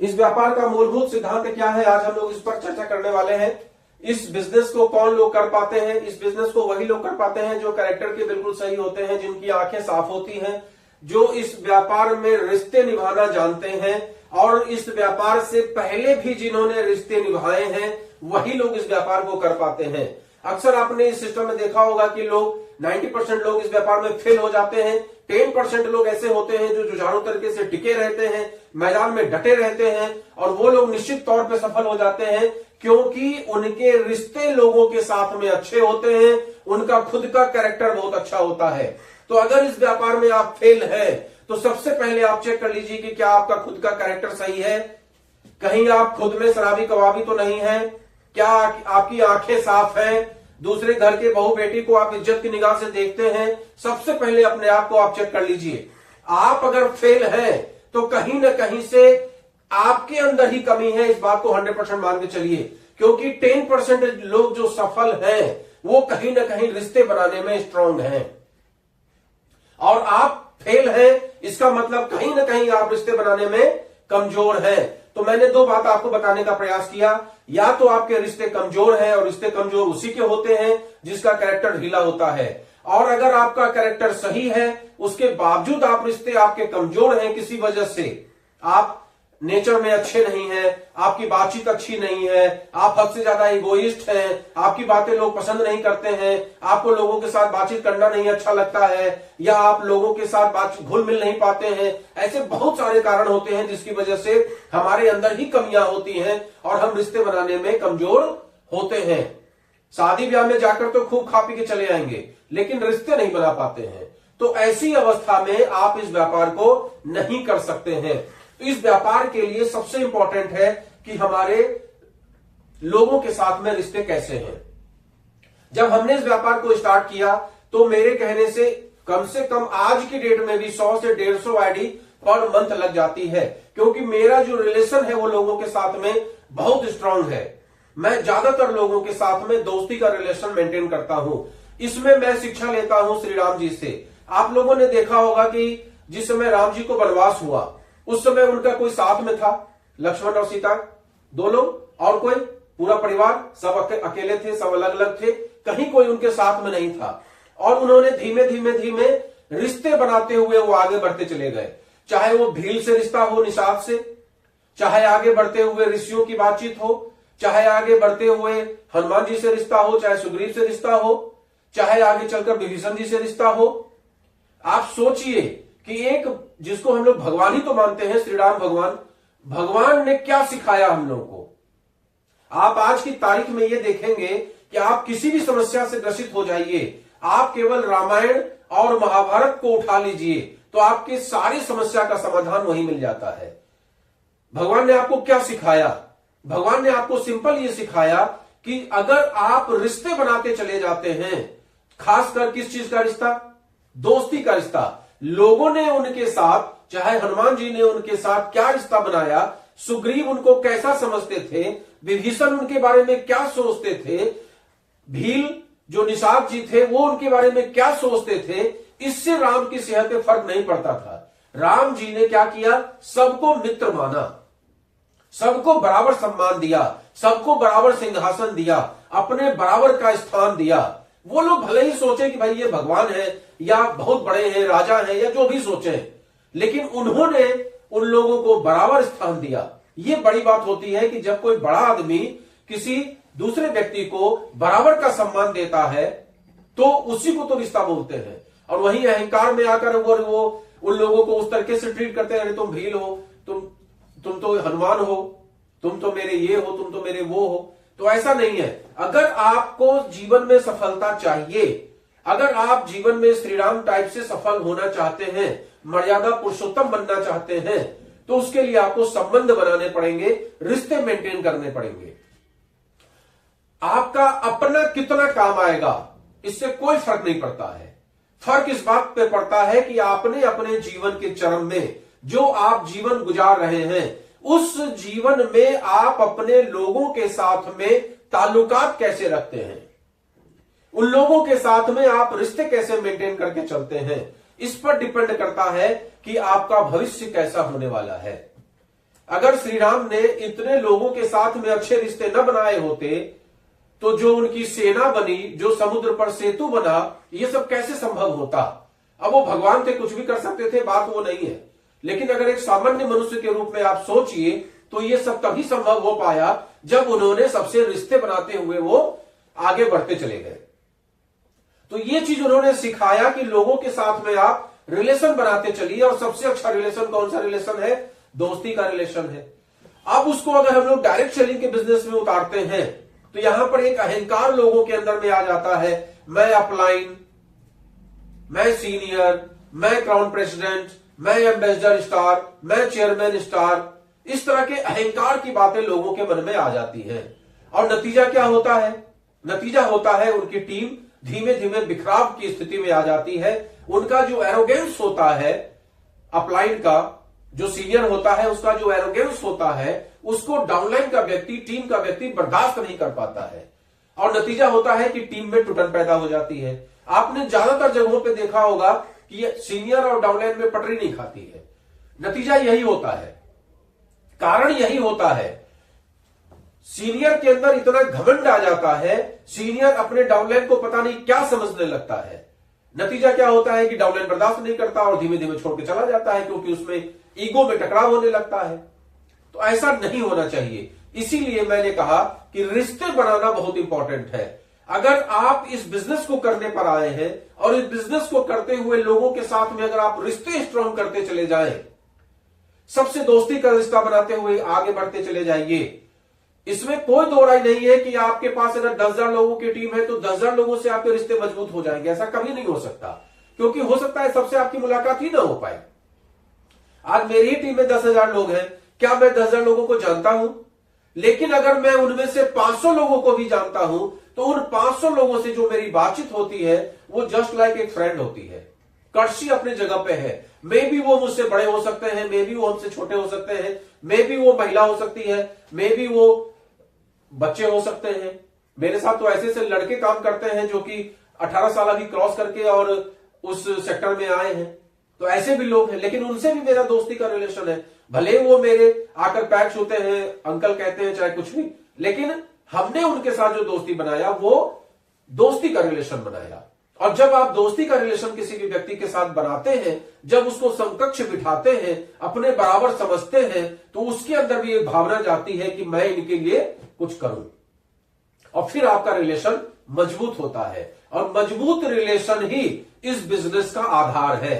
इस व्यापार का मूलभूत सिद्धांत क्या है, आज हम लोग इस पर चर्चा करने वाले हैं। इस बिजनेस को कौन लोग कर पाते हैं? इस बिजनेस को वही लोग कर पाते हैं जो कैरेक्टर के बिल्कुल सही होते हैं, जिनकी आंखें साफ होती हैं, जो इस व्यापार में रिश्ते निभाना जानते हैं, और इस व्यापार से पहले भी जिन्होंने रिश्ते निभाए हैं वही लोग इस व्यापार को कर पाते हैं। अक्सर आपने इस सिस्टम में देखा होगा कि लोग 90% लोग इस व्यापार में फेल हो जाते हैं। 10% लोग ऐसे होते हैं जो जुझारू तरीके से टिके रहते हैं, मैदान में डटे रहते हैं, और वो लोग निश्चित तौर पे सफल हो जाते हैं क्योंकि उनके रिश्ते लोगों के साथ में अच्छे होते हैं, उनका खुद का कैरेक्टर बहुत अच्छा होता है। तो अगर इस व्यापार में आप फेल हैं तो सबसे पहले आप चेक कर लीजिए कि क्या आपका खुद का कैरेक्टर सही है, कहीं आप खुद में शराबी कबाबी तो नहीं है, क्या आपकी आंखें साफ हैं, दूसरे घर के बहू बेटी को आप इज्जत की निगाह से देखते हैं। सबसे पहले अपने आप को आप चेक कर लीजिए। आप अगर फेल हैं तो कहीं ना कहीं से आपके अंदर ही कमी है, इस बात को 100% मान के चलिए, क्योंकि 10% लोग जो सफल हैं वो कहीं ना कहीं रिश्ते बनाने में स्ट्रांग हैं, और आप फेल हैं इसका मतलब कहीं ना कहीं आप रिश्ते बनाने में कमजोर हैं। तो मैंने दो बात आपको बताने का प्रयास किया, या तो आपके रिश्ते कमजोर हैं, और रिश्ते कमजोर उसी के होते हैं जिसका कैरेक्टर ढीला होता है, और अगर आपका कैरेक्टर सही है उसके बावजूद आप रिश्ते आपके कमजोर हैं किसी वजह से, आप नेचर में अच्छे नहीं हैं, आपकी बातचीत अच्छी नहीं है, आप हद से ज्यादा इगोइस्ट हैं, आपकी बातें लोग पसंद नहीं करते हैं, आपको लोगों के साथ बातचीत करना नहीं अच्छा लगता है, या आप लोगों के साथ बातचीत घुल मिल नहीं पाते हैं। ऐसे बहुत सारे कारण होते हैं जिसकी वजह से हमारे अंदर ही कमियां होती हैं और हम रिश्ते बनाने में कमजोर होते हैं। शादी ब्याह में जाकर तो खूब खा पी के चले आएंगे, लेकिन रिश्ते नहीं बना पाते हैं। तो ऐसी अवस्था में आप इस व्यापार को नहीं कर सकते हैं। तो इस व्यापार के लिए सबसे इंपॉर्टेंट है कि हमारे लोगों के साथ में रिश्ते कैसे हैं। जब हमने इस व्यापार को स्टार्ट किया तो मेरे कहने से कम आज की डेट में भी 100 से 150 आईडी पर मंथ लग जाती है, क्योंकि मेरा जो रिलेशन है वो लोगों के साथ में बहुत स्ट्रांग है। मैं ज्यादातर लोगों के साथ में दोस्ती का रिलेशन मेंटेन करता हूं। इसमें मैं शिक्षा लेता हूं श्री राम जी से। आप लोगों ने देखा होगा कि जिस समय राम जी को वनवास हुआ उस समय उनका कोई साथ में था, लक्ष्मण और सीता 2 लोग, और कोई पूरा परिवार, सब अकेले थे, सब अलग अलग थे, कहीं कोई उनके साथ में नहीं था। और उन्होंने धीमे धीमे धीमे रिश्ते बनाते हुए वो आगे बढ़ते चले गए, चाहे वो भील से रिश्ता हो निषाद से, चाहे आगे बढ़ते हुए ऋषियों की बातचीत हो, चाहे आगे बढ़ते हुए हनुमान जी से रिश्ता हो, चाहे सुग्रीव से रिश्ता हो, चाहे आगे चलकर विभीषण जी से रिश्ता हो। आप सोचिए कि एक जिसको हम लोग भगवान ही तो मानते हैं, श्री राम भगवान ने क्या सिखाया हम लोगों को। आप आज की तारीख में ये देखेंगे कि आप किसी भी समस्या से ग्रसित हो जाइए, आप केवल रामायण और महाभारत को उठा लीजिए तो आपकी सारी समस्या का समाधान वहीं मिल जाता है। भगवान ने आपको क्या सिखाया? भगवान ने आपको सिंपल ये सिखाया कि अगर आप रिश्ते बनाते चले जाते हैं, खासकर किस चीज का रिश्ता? दोस्ती का रिश्ता। लोगों ने उनके साथ, चाहे हनुमान जी ने उनके साथ क्या रिश्ता बनाया, सुग्रीव उनको कैसा समझते थे, विभीषण उनके बारे में क्या सोचते थे, भील जो निषाद जी थे वो उनके बारे में क्या सोचते थे, इससे राम की सेहत पे फर्क नहीं पड़ता था। राम जी ने क्या किया? सबको मित्र माना, सबको बराबर सम्मान दिया, सबको बराबर सिंहासन दिया, अपने बराबर का स्थान दिया। वो लोग भले ही सोचे कि भाई ये भगवान है या बहुत बड़े हैं, राजा हैं, या जो भी सोचे, लेकिन उन्होंने उन लोगों को बराबर स्थान दिया। ये बड़ी बात होती है कि जब कोई बड़ा आदमी किसी दूसरे व्यक्ति को बराबर का सम्मान देता है तो उसी को तो रिश्ता बोलते हैं। और वहीं अहंकार में आकर वो उन लोगों को उस तरीके से ट्रीट करते हैं, तुम भील हो, तुम तो हनुमान हो, तुम तो मेरे ये हो, तुम तो मेरे वो हो। तो ऐसा नहीं है। अगर आपको जीवन में सफलता चाहिए, अगर आप जीवन में श्री राम टाइप से सफल होना चाहते हैं, मर्यादा पुरुषोत्तम बनना चाहते हैं, तो उसके लिए आपको संबंध बनाने पड़ेंगे, रिश्ते मेंटेन करने पड़ेंगे। आपका अपना कितना काम आएगा इससे कोई फर्क नहीं पड़ता है। फर्क इस बात पे पड़ता है कि आपने अपने जीवन के चरम में जो आप जीवन गुजार रहे हैं, उस जीवन में आप अपने लोगों के साथ में ताल्लुकात कैसे रखते हैं, उन लोगों के साथ में आप रिश्ते कैसे मेंटेन करके चलते हैं। इस पर डिपेंड करता है कि आपका भविष्य कैसा होने वाला है। अगर श्री राम ने इतने लोगों के साथ में अच्छे रिश्ते न बनाए होते तो जो उनकी सेना बनी, जो समुद्र पर सेतु बना, ये सब कैसे संभव होता। अब वो भगवान थे, कुछ भी कर सकते थे, बात वो नहीं है। लेकिन अगर एक सामान्य मनुष्य के रूप में आप सोचिए तो ये सब तभी संभव हो पाया जब उन्होंने सबसे रिश्ते बनाते हुए वो आगे बढ़ते चले गए। तो ये चीज उन्होंने सिखाया कि लोगों के साथ में आप रिलेशन बनाते चलिए, और सबसे अच्छा रिलेशन कौन सा रिलेशन है? दोस्ती का रिलेशन है। अब उसको अगर हम लोग डायरेक्ट सेलिंग के बिजनेस में उतारते हैं तो यहां पर एक अहंकार लोगों के अंदर में आ जाता है। मैं अपलाइन, मैं सीनियर, मैं क्राउन प्रेसिडेंट, मैं एम्बेसडर स्टार, मैं चेयरमैन स्टार, इस तरह के अहंकार की बातें लोगों के मन में आ जाती हैं। और नतीजा क्या होता है? नतीजा होता है उनकी टीम धीमे धीमे बिखराव की स्थिति में आ जाती है। उनका जो एरोगेंस होता है, अपलाइन का जो सीनियर होता है, उसका जो एरोगेंस होता है, उसको डाउनलाइन का व्यक्ति, टीम का व्यक्ति बर्दाश्त नहीं कर पाता है। और नतीजा होता है कि टीम में टूटन पैदा हो जाती है। आपने ज्यादातर जगहों पे देखा होगा कि सीनियर और डाउनलाइन में पटरी नहीं खाती है। नतीजा यही होता है, कारण यही होता है। सीनियर के अंदर इतना घमंड आ जाता है, सीनियर अपने डाउनलाइन को पता नहीं क्या समझने लगता है। नतीजा क्या होता है कि डाउनलाइन बर्दाश्त नहीं करता और धीमे धीमे छोड़ के चला जाता है, क्योंकि उसमें ईगो में टकराव होने लगता है। तो ऐसा नहीं होना चाहिए। इसीलिए मैंने कहा कि रिश्ते बनाना बहुत इंपॉर्टेंट है। अगर आप इस बिजनेस को करने पर आए हैं और इस बिजनेस को करते हुए लोगों के साथ में अगर आप रिश्ते स्ट्रांग करते चले जाएं, सबसे दोस्ती का रिश्ता बनाते हुए आगे बढ़ते चले जाइए, इसमें कोई दो राय नहीं है कि आपके पास अगर 10,000 लोगों की टीम है तो 10,000 लोगों से आपके रिश्ते मजबूत हो जाएंगे। ऐसा कभी नहीं हो सकता, क्योंकि हो सकता है सबसे आपकी मुलाकात ही ना हो पाए। आज मेरी टीम में 10,000 लोग हैं, क्या मैं 10,000 लोगों को जानता हूं? लेकिन अगर मैं उनमें से 500 लोगों को भी जानता हूं तो उन 500 लोगों से जो मेरी बातचीत होती है वो जस्ट लाइक एक फ्रेंड होती है। कर्सी अपने जगह पे है। मे बी वो मुझसे बड़े हो सकते हैं, मे बी वो हमसे छोटे हो सकते हैं, मे बी वो महिला हो सकती है, मे बी वो बच्चे हो सकते हैं। मेरे साथ तो ऐसे से लड़के काम करते हैं जो कि 18 साल अभी क्रॉस करके और उस सेक्टर में आए हैं। तो ऐसे भी लोग हैं, लेकिन उनसे भी मेरा दोस्ती का रिलेशन है। भले वो मेरे आकर पैर छूते हैं, अंकल कहते हैं, चाहे कुछ भी, लेकिन हमने उनके साथ जो दोस्ती बनाया वो दोस्ती का रिलेशन बनाया। और जब आप दोस्ती का रिलेशन किसी भी व्यक्ति के साथ बनाते हैं, जब उसको समकक्ष बिठाते हैं, अपने बराबर समझते हैं, तो उसके अंदर भी एक भावना जाती है कि मैं इनके लिए कुछ करूं, और फिर आपका रिलेशन मजबूत होता है। और मजबूत रिलेशन ही इस बिजनेस का आधार है।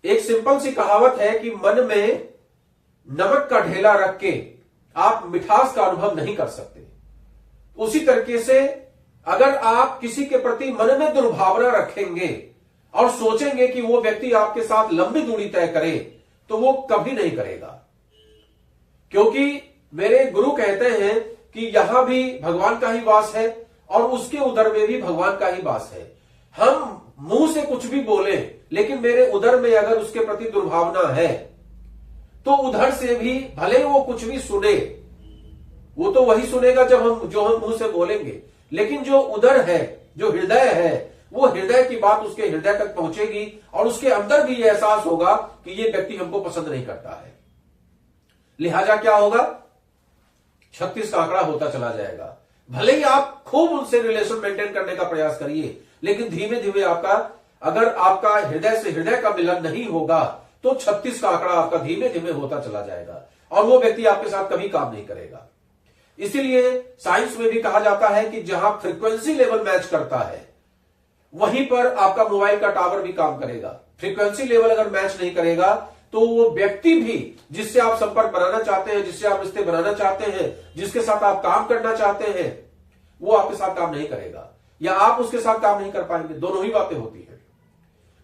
एक सिंपल सी कहावत है कि मन में नमक का ढेला रख के आप मिठास का अनुभव नहीं कर सकते। उसी तरीके से अगर आप किसी के प्रति मन में दुर्भावना रखेंगे और सोचेंगे कि वो व्यक्ति आपके साथ लंबी दूरी तय करे, तो वो कभी नहीं करेगा। क्योंकि मेरे गुरु कहते हैं कि यहां भी भगवान का ही वास है और उसके उदर में भी भगवान का ही वास है। हम मुंह से कुछ भी बोले, लेकिन मेरे उदर में अगर उसके प्रति दुर्भावना है तो उधर से भी भले वो कुछ भी सुने, वो तो वही सुनेगा जब हम मुंह से बोलेंगे, लेकिन जो उदर है, जो हृदय है, वो हृदय की बात उसके हृदय तक पहुंचेगी और उसके अंदर भी ये एहसास होगा कि ये व्यक्ति हमको पसंद नहीं करता है। लिहाजा क्या होगा? 36 का आंकड़ा होता चला जाएगा। भले ही आप खूब उनसे रिलेशन मेंटेन करने का प्रयास करिए, लेकिन धीमे धीमे अगर आपका हृदय से हृदय का मिलन नहीं होगा तो 36 का आंकड़ा आपका धीमे धीमे होता चला जाएगा और वो व्यक्ति आपके साथ कभी काम नहीं करेगा। इसीलिए साइंस में भी कहा जाता है कि जहां फ्रीक्वेंसी लेवल मैच करता है वहीं पर आपका मोबाइल का टावर भी काम करेगा। फ्रीक्वेंसी लेवल अगर मैच नहीं करेगा तो वो व्यक्ति भी जिससे आप संपर्क बनाना चाहते हैं, जिससे आप रिश्ते बनाना चाहते हैं, जिसके साथ आप काम करना चाहते हैं, वो आपके साथ काम नहीं करेगा या आप उसके साथ काम नहीं कर पाएंगे। दोनों ही बातें होती हैं।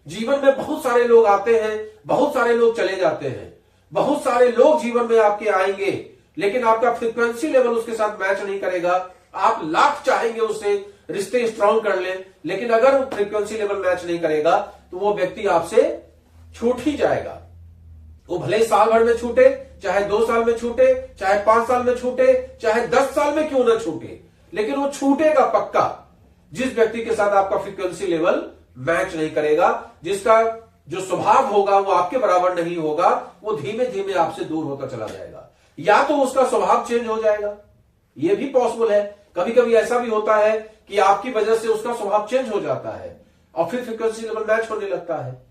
जीवन में बहुत सारे लोग आते हैं, बहुत सारे लोग चले जाते हैं, बहुत सारे लोग जीवन में आपके आएंगे, लेकिन आपका फ्रीक्वेंसी लेवल उसके साथ मैच नहीं करेगा। आप लाख चाहेंगे उससे रिश्ते स्ट्रांग कर लें, लेकिन अगर फ्रीक्वेंसी लेवल मैच नहीं करेगा तो वो व्यक्ति आपसे छूट ही जाएगा। वो भले ही साल भर में छूटे, चाहे 2 साल में छूटे, चाहे 5 साल में छूटे, चाहे 10 साल में क्यों ना छूटे, लेकिन वो छूटेगा पक्का जिस व्यक्ति के साथ आपका फ्रीक्वेंसी लेवल मैच नहीं करेगा, जिसका जो स्वभाव होगा वो आपके बराबर नहीं होगा, वो धीमे धीमे आपसे दूर होता चला जाएगा। या तो उसका स्वभाव चेंज हो जाएगा, ये भी पॉसिबल है। कभी कभी ऐसा भी होता है कि आपकी वजह से उसका स्वभाव चेंज हो जाता है और फिर फ्रीक्वेंसी लेवल मैच होने लगता है।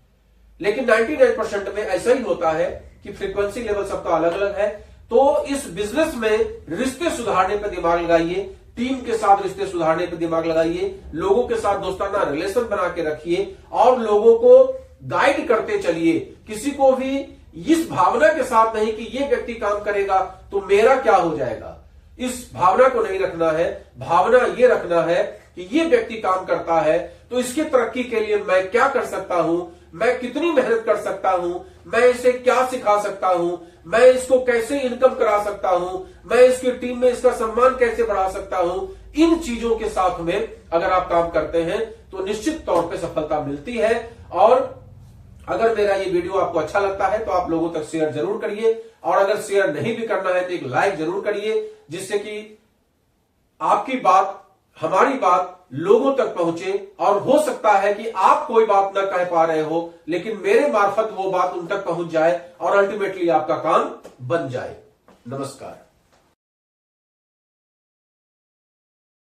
लेकिन 99% में ऐसा ही होता है कि फ्रीक्वेंसी लेवल सबका अलग अलग है। तो इस बिजनेस में रिश्ते सुधारने पर दिमाग लगाइए, टीम के साथ रिश्ते सुधारने पर दिमाग लगाइए, लोगों के साथ दोस्ताना रिलेशन बना के रखिए और लोगों को गाइड करते चलिए। किसी को भी इस भावना के साथ नहीं कि ये व्यक्ति काम करेगा तो मेरा क्या हो जाएगा, इस भावना को नहीं रखना है। भावना ये रखना है कि ये व्यक्ति काम करता है तो इसकी तरक्की के लिए मैं क्या कर सकता हूं, मैं कितनी मेहनत कर सकता हूं, मैं इसे क्या सिखा सकता हूं, मैं इसको कैसे इनकम करा सकता हूं, मैं इसकी टीम में इसका सम्मान कैसे बढ़ा सकता हूं। इन चीजों के साथ में अगर आप काम करते हैं तो निश्चित तौर पे सफलता मिलती है। और अगर मेरा ये वीडियो आपको अच्छा लगता है तो आप लोगों तक शेयर जरूर करिए, और अगर शेयर नहीं भी करना है तो एक लाइक जरूर करिए, जिससे कि आपकी बात, हमारी बात लोगों तक पहुंचे। और हो सकता है कि आप कोई बात ना कह पा रहे हो लेकिन मेरे मार्फत वो बात उन तक पहुंच जाए और अल्टीमेटली आपका काम बन जाए। नमस्कार।